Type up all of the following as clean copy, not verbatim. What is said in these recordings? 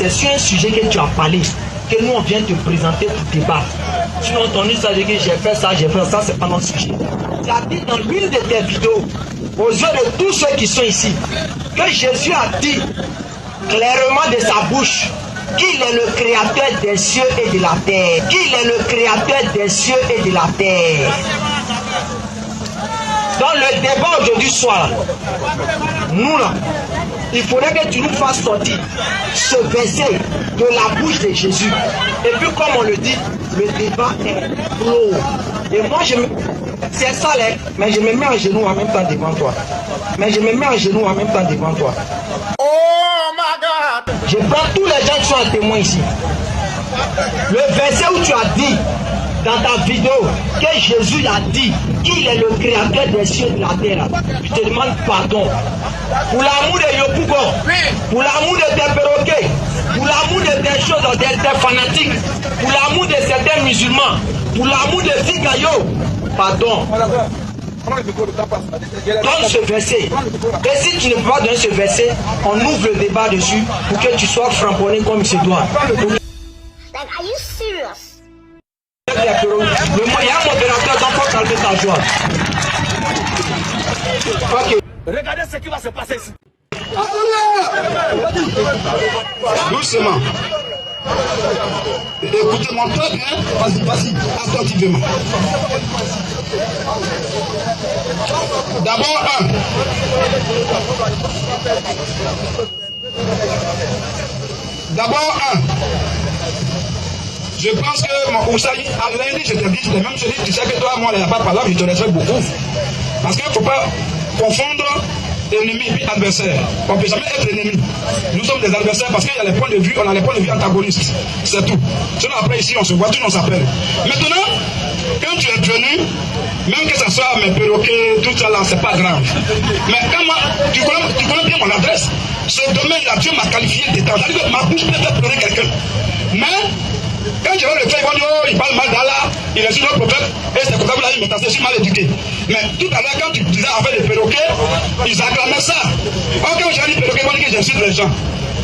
c'est sur un sujet que tu as parlé, que nous on vient te présenter pour débattre. Tu as entendu ça, j'ai fait ça, c'est pas notre sujet. Tu as dit dans l'une de tes vidéos, aux yeux de tous ceux qui sont ici, que Jésus a dit clairement de sa bouche qu'il est le créateur des cieux et de la terre. Qu'il est le créateur des cieux et de la terre. Dans le débat aujourd'hui soir, nous là, il faudrait que tu nous fasses sortir ce verset de la bouche de Jésus. Et puis comme on le dit, le débat est clos. Et moi c'est ça là, mais je me mets en genoux en même temps devant toi. Oh my God! Je prends tous les gens qui sont à témoin ici. Le verset où tu as dit dans ta vidéo que Jésus a dit qu'il est le créateur des cieux et de la terre. Je te demande pardon. Pour l'amour de Yopougon, pour l'amour de tes perroquets, pour l'amour de tes choses, de tes fanatiques, pour l'amour de certains musulmans, pour l'amour de Figayo, pardon. Donne ce verset. Et si tu ne peux pas donner ce verset, on ouvre le débat dessus pour que tu sois framponné comme il se doit. Like, are you serious? Il y a un modérateur dans pour calmer ta joie. Ok. Regardez ce qui va se passer ici. Doucement. Écoutez-moi très bien. Vas-y, attentivement. D'abord, je pense que mon conseil, à lundi, je te dis, tu sais que toi, moi, il n'y a pas de parole, je te respecte beaucoup. Parce qu'il ne faut pas confondre ennemi et adversaire. On ne peut jamais être ennemi. Nous sommes des adversaires parce qu'il y a les points de vue, on a les points de vue antagonistes. C'est tout. Sinon après ici on se voit, tout on s'appelle. Maintenant, quand tu es venu, même que ce soit mes perroquets, tout ça là, c'est pas grave. Mais quand moi, tu connais bien mon adresse. Ce domaine-là, Dieu m'a qualifié d'état. C'est-à-dire que ma bouche peut faire pleurer quelqu'un. Mais quand je vais le faire, ils vont dire, oh, il parle mal d'Allah, il est sur notre prophète, et c'est comme ça que là, il me je suis mal éduqué. Mais tout à l'heure, quand tu disais avec les perroquets, ils acclamaient ça. Oh, quand j'ai dit perroquet, ils vont dire que j'insulte les gens.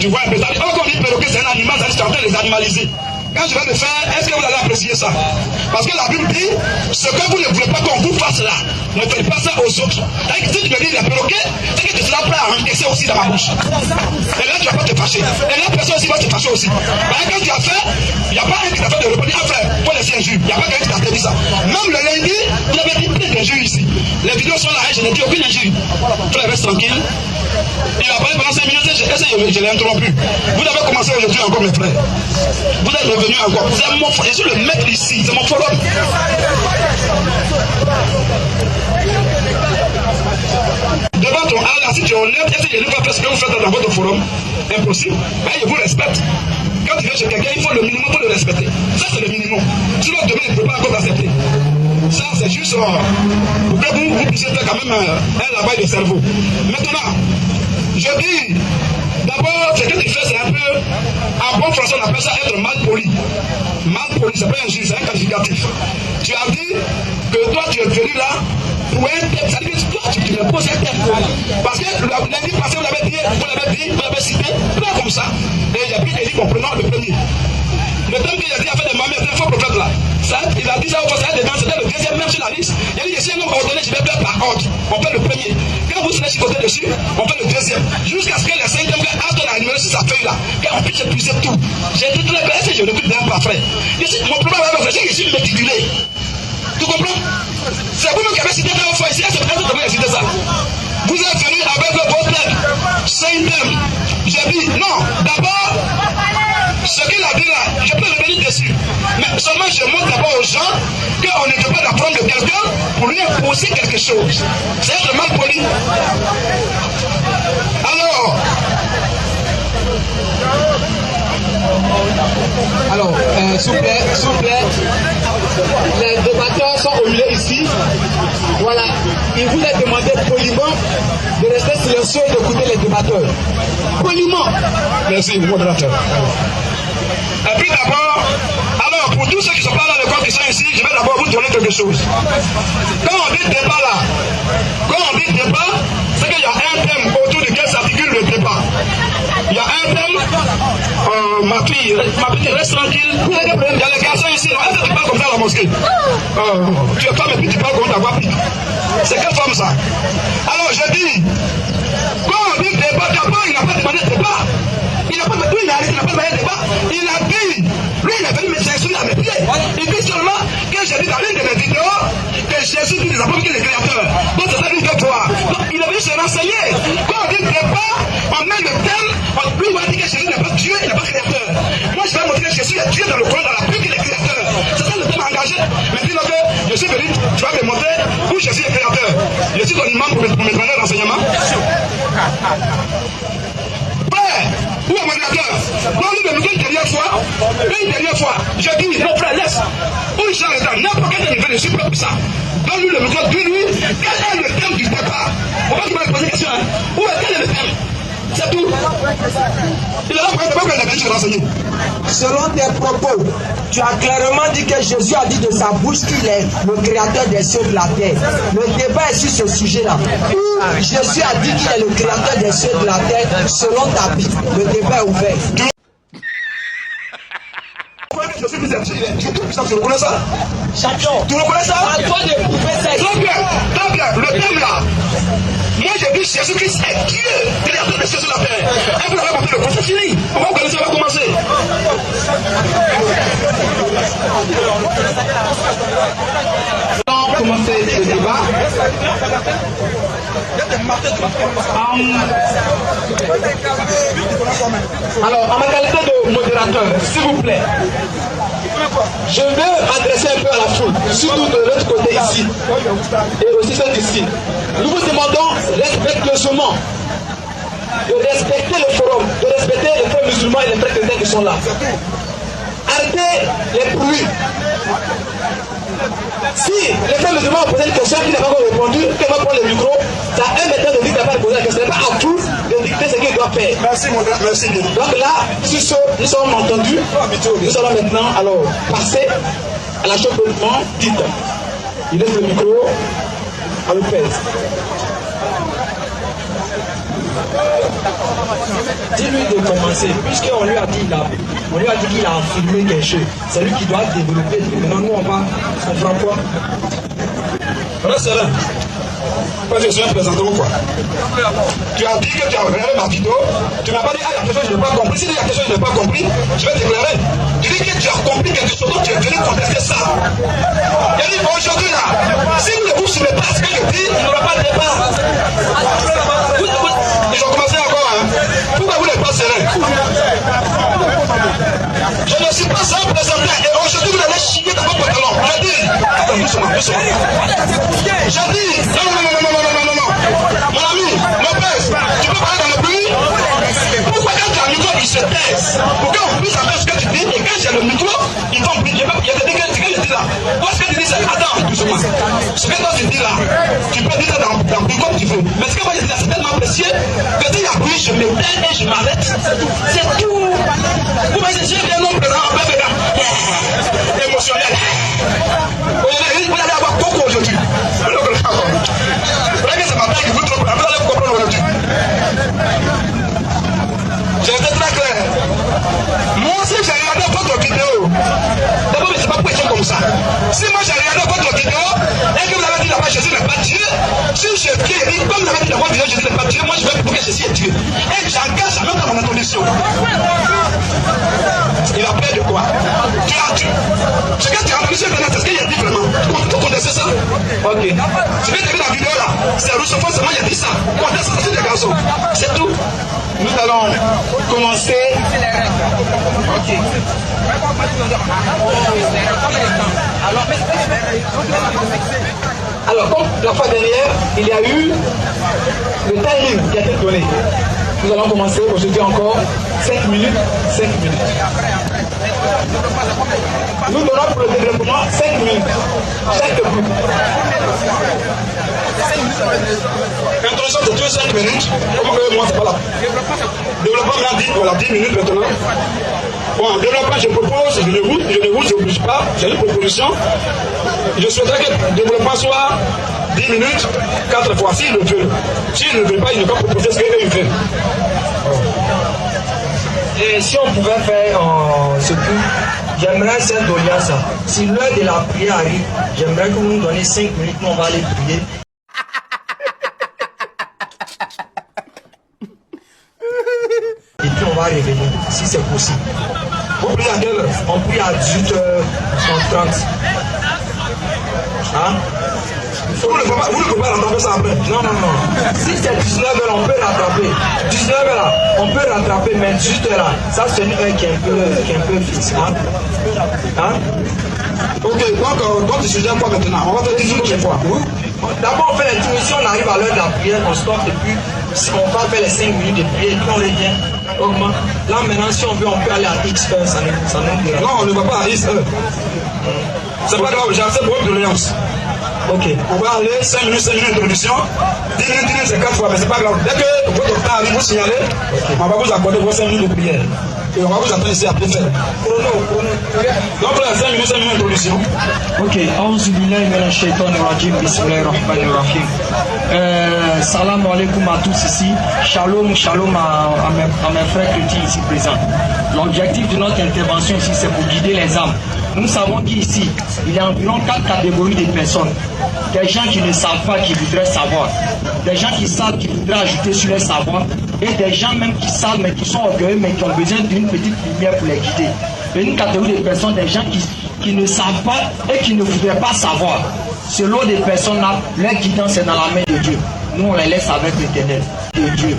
Tu vois un peu ça. Oh, quand on dit perroquet, c'est un animal, ça dit que tu es en train de les animaliser. Quand je vais le faire, est-ce que vous allez apprécier ça? Parce que la Bible dit, ce que vous ne voulez pas qu'on vous fasse là, ne faites pas ça aux autres. Si tu me dis les perroquets, c'est que tu seras prêt à encaisser aussi dans ma bouche. Et là, tu ne vas pas te fâcher. Et la personne aussi va se fâcher aussi. Parce que quand tu as fait, il n'y a pas un qui t'a fait de reprocher. Ah frère, faut laisser injure. Il n'y a pas quelqu'un qui t'a dit ça. Même le lundi, vous avez dit plein d'injures ici. Les vidéos sont là, je n'ai dit aucune injure. Frère, reste tranquille. Il a parlé pendant 5 minutes, je l'ai interrompu. Vous avez commencé aujourd'hui encore, mes frères. Vous êtes revenu encore. Vous êtes mon frère. Je suis le maître ici. C'est mon forum. Devant ton Allah, si tu es honnête, est-ce que je ne vais pas faire ce que vous faites dans votre forum? Impossible. Mais je vous respecte. Quand tu viens chez quelqu'un, il faut le minimum pour le respecter. Ça, c'est le minimum. Sinon, demain, il ne peut pas encore accepter. Ça, c'est juste pour que vous puissiez faire quand même un lavage de cerveau. Maintenant, je dis, d'abord, ce que tu fais, c'est un peu, en bon français, on appelle ça être mal poli. Mal poli, c'est pas un juge, c'est un qualificatif. Tu as dit que toi, tu es venu là pour un thème. Ça veut dire que toi, tu me poses un thème. Parce que lundi passé, vous l'avez cité, pas comme ça. Et il y a pris Élie comprenant le premier. Le thème qu'il a dit à faire des mamies, c'est un faux prophète là. Ça, il a dit ça au conseil des gens, c'était le deuxième même sur la liste. Il a dit que si un homme ordonné, je vais faire par ordre. On fait le premier. Quand vous serez chicoté dessus, on fait le deuxième. Jusqu'à ce que le cinquième gars a numéro sur sa feuille là. Qu'on puisse épuiser tout. J'ai dit tout le reste, je recule d'un pas frère. Mon problème avec c'est que je suis méticulé. Tu comprends? C'est vous-même qui avez cité la fois ici, c'est peut-être que vous avez cité ça. Vous êtes venu avec votre thème. C'est une thème. J'ai dit non, d'abord. Ce qu'il a dit là, je peux revenir dessus. Mais seulement je montre d'abord aux gens qu'on ne peut pas apprendre de quelqu'un pour lui imposer quelque chose. C'est être mal poli. Alors, s'il vous plaît, les débatteurs sont au milieu ici. Voilà, il vous a demandé poliment de rester silencieux et d'écouter les débatteurs. Poliment. Merci, modérateur. Et puis d'abord, alors pour tous ceux qui ne sont pas là, les corps qui sont ici, je vais d'abord vous donner quelque chose. Quand on dit débat là, c'est qu'il y a un thème autour duquel s'articule le débat. Il y a un thème ma fille, reste tranquille. Il y a les garçons ici, est-ce que tu parles comme ça à la mosquée? Tu es femme et puis tu parles comme ta voix. C'est quelle femme ça? Alors je dis, quand on dit débat, d'abord il n'a pas demandé débat. Il n'a pas demandé débat. Il a dit, lui il a venu me s'instruire à mes pieds. Il dit seulement que j'ai dit dans l'une de mes vidéos que Jésus dit des apôtres qui est le créateur. Donc c'est ça qu'il fait toi. Donc il a venu se renseigner. Quand on dit débat, on met le thème, lui il va dire que Jésus n'est pas Dieu, il n'est pas créateur. Moi je vais montrer que Jésus est Dieu dans le Coran, dans la Bible, qu'il est créateur. C'est ça le thème engagé. Mais dis-le que je suis venu, tu vas me montrer où Jésus est créateur. Je suis ton imam pour me donner l'enseignement. Où est mon créateur? Moi, lui, me dit une dernière fois, je dis, mon frère, laisse. Où il s'arrête, n'importe quel niveau, je suis pas pour ça. Donne-lui le micro, dis-lui, quel est le thème du départ? On va qu'il va me poser la question, hein. Quel est le thème? C'est tout. Il est là pour être je vais renseigner. Selon tes propos, tu as clairement dit que Jésus a dit de sa bouche qu'il est le créateur des cieux et de la terre. Le débat est sur ce sujet-là. Jésus a dit qu'il est le créateur des cieux et de la terre selon ta Bible. Le débat est ouvert. Tu reconnais ça? Tu reconnais ça? Très bien. Le thème là. Moi j'ai dit Jésus-Christ est Dieu, créateur des cieux et de la terre. Et vous avez montré le prophète fini. Comment vous connaissez, on va commencer. Avant de commencer le débat, alors en ma qualité de modérateur, s'il vous plaît, je veux m'adresser un peu à la foule, surtout de l'autre côté ici, et aussi celle d'ici. Nous vous demandons respectueusement de respecter le forum, de respecter les frères musulmans et les frères chrétiens qui sont là. Arrêtez les bruits. Si les frères musulmans ont posé une question qui n'a pas encore répondu, qu'elle va prendre le micro, ça a un méthode de dire qu'elle va poser la question. Ce n'est pas à vous de dicter ce qu'il doit faire. Merci, mon frère, merci. Donc là, sur ce, nous sommes entendus. Nous allons maintenant alors passer à la chose politiquement dite. Il laisse le micro à Lopez. Dis-lui de commencer, puisqu'on lui a dit qu'il a affirmé quelque chose. C'est lui qui doit développer. Maintenant, nous, on fera quoi? Reste là. Moi, je suis un présentant ou quoi? Tu as dit que tu as regardé ma vidéo. Tu m'as pas dit, il y a quelque chose que je n'ai pas compris. Si il y a quelque chose que je n'ai pas compris, je vais déclarer. Tu dis que tu as compris quelque chose, donc tu es venu contester ça. Il dit, aujourd'hui là, si vous ne vous souvenez pas ce que je dis, il n'y aura pas de débat. Ils ont commencé encore, hein. Pourquoi vous n'êtes pas serein? Je ne suis pas un présentant et aujourd'hui vous allez chier dans vos pantalons. Je dis, attends, doucement. Je dis, non. Mon ami, mon père, tu peux parler dans le bruit? Pourquoi quand tu as le micro, il se taise? Pourquoi on puisse savoir ce que tu dis et quand j'ai le micro, il tombe. Il y a des ce que je dis là. Moi, ce que tu dis, c'est attends, doucement. Ce que toi tu dis là, tu peux dire ça dans le bruit comme tu veux. Mais ce que moi je dis là, c'est tellement précieux que si il y a bruit, je me tais et je m'arrête. C'est tout. Vous voyez, j'ai un homme présent, un peu émotionnel. Vous allez avoir beaucoup aujourd'hui. Regardez, c'est ma taille qui vous trompe. Vous allez comprendre aujourd'hui. J'ai été très clair. Moi aussi, j'ai regardé votre vidéo. D'abord, mais c'est pas question comme ça. Si moi j'ai regardé votre vidéo et que vous avez dit là-bas Jésus n'est pas Dieu, si je dis, comme vous avez dit là-bas Jésus n'est pas Dieu, moi je vais pour que Jésus est Dieu. Et j'engage même dans mon introduction. Il a peur de quoi? Tu as Dieu. Ce que tu as entendu sur Internet, c'est ce qu'il a dit vraiment. Vous connaissez ça? Ok. Ce que tu as vu dans la vidéo là, c'est Rousseau seulement il a dit ça. Conteste ça, c'est des garçons. C'est tout. Nous allons commencer. Ok. Alors, comme la fois dernière, il y a eu le timing qui a été donné. Nous allons commencer aujourd'hui encore 5 minutes, 5 minutes. Nous donnons pour le développement 5 minutes. Chaque groupe. Introduction, c'est toujours 5 minutes. Comment que moi, c'est pas là? Développement, on a dit, voilà, 10 minutes maintenant. Bon, développement, je propose, je ne vous oblige pas, j'ai une proposition. Je souhaiterais que le développement soit 10 minutes, 4 fois, s'il le veut. S'il ne veut pas, il ne peut pas proposer ce qu'il veut. Et si on pouvait faire ce coup, j'aimerais cette audience. Si l'heure de la prière arrive, j'aimerais que vous nous donnez 5 minutes, on va aller prier. Et puis on va revenir, si c'est possible. Vous priez à quelle heure? On prie à 18h30. Hein? Vous ne pouvez pas rattraper ça après. Non. Si c'est 19h, on peut rattraper. 19h là, on peut rattraper, mais 18h là, ça c'est une heure qui est un peu fixe. Hein? Ok, donc votre sujet quoi maintenant? On va faire 18 autres fois. D'abord on fait l'intuition, on arrive à l'heure de la prière, on stoppe et puis on va faire les 5 minutes de prière et puis on revient. Là maintenant si on veut, on peut aller à X heures, ça nous dira. Non, on ne va pas à X heures. C'est pas grave, j'ai assez pour votre doléance. Ok. On va aller 5 minutes d'introduction. 10 minutes, c'est 4 fois, mais c'est pas grave. Dès que votre temps arrive, vous signalez, on va vous accorder vos 5 minutes de prière. Et on va vous attendre ici après faire. Donc là, 5 minutes d'introduction. Ok. Aouzubillahi minash shaitanir rajim. Bismillahir rahmanir rahim. Salam alaikum à tous ici. Shalom à mes frères chrétiens ici présents. L'objectif de notre intervention ici, c'est pour guider les âmes. Nous savons qu'ici, il y a environ 4 catégories de personnes. Des gens qui ne savent pas, qui voudraient savoir. Des gens qui savent, qui voudraient ajouter sur leur savoir. Et des gens même qui savent, mais qui sont orgueilleux, mais qui ont besoin d'une petite lumière pour les guider. Et une catégorie de personnes, des gens qui ne savent pas et qui ne voudraient pas savoir. Ce lot de personnes-là, leur guidance est dans la main de Dieu. Nous, on les laisse avec l'Éternel, de Dieu.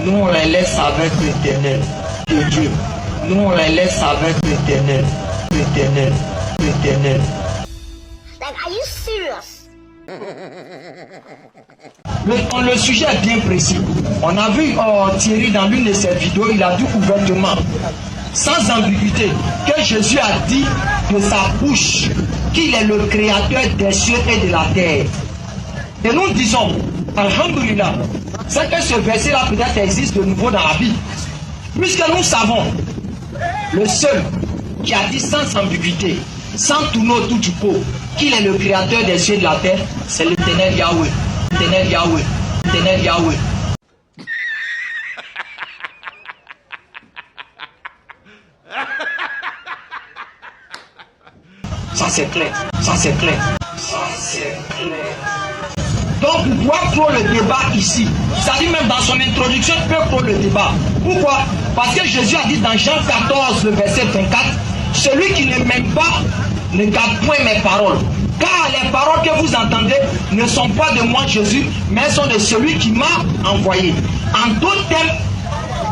Nous, on les laisse avec l'Éternel, de Dieu. Nous, on les laisse avec l'Éternel. L'Éternel. Like, are you serious? Le sujet est bien précis. On a vu Thierry dans l'une de ses vidéos, il a dit ouvertement, sans ambiguïté, que Jésus a dit de sa bouche qu'il est le créateur des cieux et de la terre. Et nous disons, alhamdoulilah, c'est que ce verset-là peut-être existe de nouveau dans la Bible. Puisque nous savons, le seul qui a dit sans ambiguïté, sans tourner autour du pot, qu'il est le créateur des cieux et de la terre, c'est l'Éternel Yahweh. L'Éternel Yahweh. L'Éternel Yahweh. Ça c'est clair. Ça c'est clair. Ça c'est clair. Donc vous pouvez prendre le débat ici. C'est-à-dire même dans son introduction, il peut prendre le débat. Pourquoi? Parce que Jésus a dit dans Jean 14, le verset 24, celui qui ne m'aime pas ne garde point mes paroles. Car les paroles que vous entendez ne sont pas de moi Jésus, mais sont de celui qui m'a envoyé. En d'autres termes,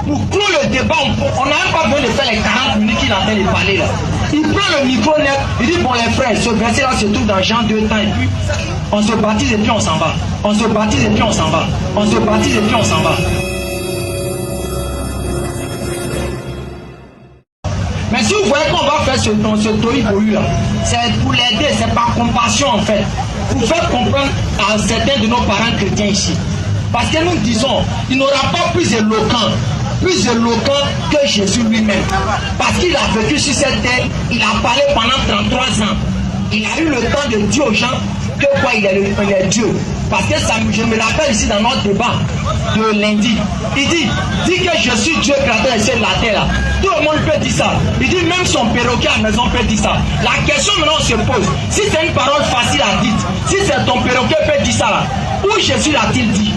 pour clore le débat, on n'a même pas besoin de faire les 40 minutes qu'il est en train de parler là. Il prend le micro net, il dit bon les frères, ce verset là se trouve dans Jean 2 temps et puis on se baptise et puis on s'en va. On se baptise et puis on s'en va. On se baptise et puis on s'en va. Mais si vous voyez qu'on va faire ce tohu-bohu là, c'est pour l'aider, c'est par compassion en fait. Pour faire comprendre à certains de nos parents chrétiens ici. Parce que nous disons, il n'aura pas plus éloquent que Jésus lui-même. Parce qu'il a vécu sur cette terre, il a parlé pendant 33 ans. Il a eu le temps de dire aux gens que quoi il est Dieu. Parce que ça, je me rappelle ici dans notre débat de lundi. Il dit que je suis Dieu créateur des cieux de la terre. Là. Tout le monde peut dire ça. Il dit même son perroquet à la maison peut dire ça. La question maintenant se pose. Si c'est une parole facile à dire, si c'est ton perroquet peut dire ça là, où Jésus l'a-t-il dit?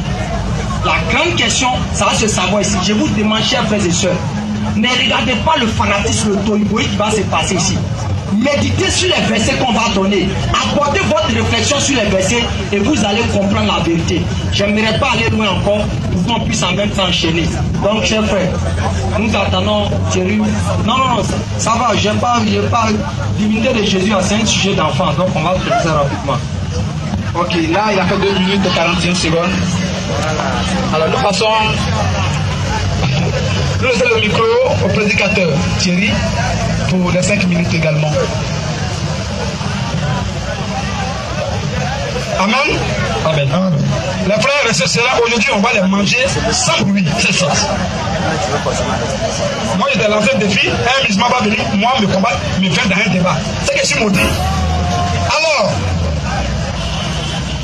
La grande question, ça va se savoir ici. Je vous demande, chers frères et sœurs, ne regardez pas le fanatisme, le tohu-bohu qui va se passer ici. Méditez sur les versets qu'on va donner. Apportez votre réflexion sur les versets et vous allez comprendre la vérité. Je n'aimerais pas aller loin encore pour qu'on puisse en même temps enchaîner. Donc, chers frères, nous attendons Thierry. Non, ça va. Je n'ai pas divinité de Jésus, c'est un sujet d'enfant. Donc, on va faire ça rapidement. Ok, là, il a fait 2 minutes et 41 secondes. Alors, nous passons. Nous laissons le micro au prédicateur Thierry pour les 5 minutes également. Amen. Amen. Les frères et sœurs, aujourd'hui, on va les manger sans bruit. C'est ça. Moi, j'étais lancé le défi. Un musulman va venir, moi, me combattre, me faire dans un débat. C'est que je suis maudit. Alors,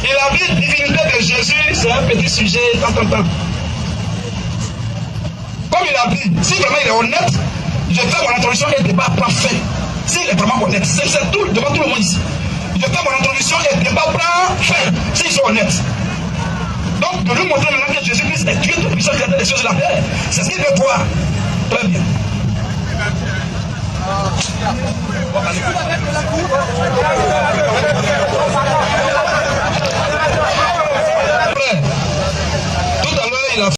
et la vie divinité de Jésus, c'est un petit sujet, tant. comme il a dit, si vraiment il est honnête, je fais mon introduction et débat pas fait. S'il est vraiment honnête, c'est tout, devant tout le monde ici. Je fais mon introduction et débat pas fait, s'ils sont honnêtes. Donc, de lui montrer maintenant que Jésus-Christ est Dieu tout puissant, créateur des choses de la terre. C'est ce qu'il veut voir. Très bien.